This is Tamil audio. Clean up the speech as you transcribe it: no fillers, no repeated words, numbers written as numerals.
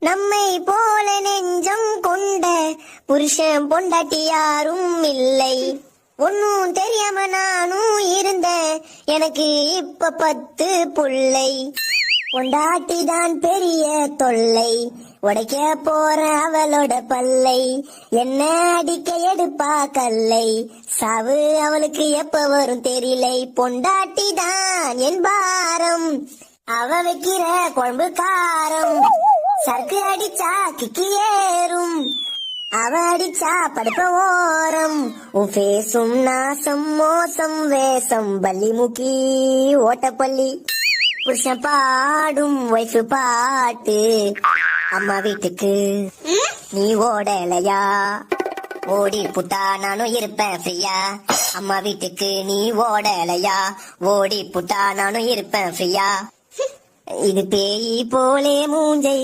நம்மை போல நெஞ்சம் கொண்ட புருஷன் பொண்டாட்டி யாரும் இல்லை. ஒன்னும் தெரியாம நானும் இருந்தேன், எனக்கு இப்ப 10 புள்ளை. பொண்டாட்டி தான் பெரிய தொல்லை, உடைக்க போற அவளோட பல்லை. என்ன அடிக்க எடுப்பா கல்லை, சாவு அவளுக்கு எப்ப வரும் தெரியலை. பொண்டாட்டி தான் என் பாரம், அவ வைக்கிற குழம்பு காரம். சரக்கு அடிச்சா கிக்கி ஏறும், அவ அடிச்சா படுப்ப ஓரம். உன் பேசும் நாசம் மோசம் வேஷம் பள்ளி முக்கி ஓட்டப்பள்ளி. புருஷன் பாடும் வைஃப் பாட்டு, அம்மா வீட்டுக்கு நீ ஓடலையா? ஓடி புட்டா நானும் இருப்பேன் ஃப்ரீயா. அம்மா வீட்டுக்கு நீ ஓடலையா? ஓடி புட்டா நானும் இருப்பேன் ஃப்ரீயா. இது பேய் போலே மூஞ்சை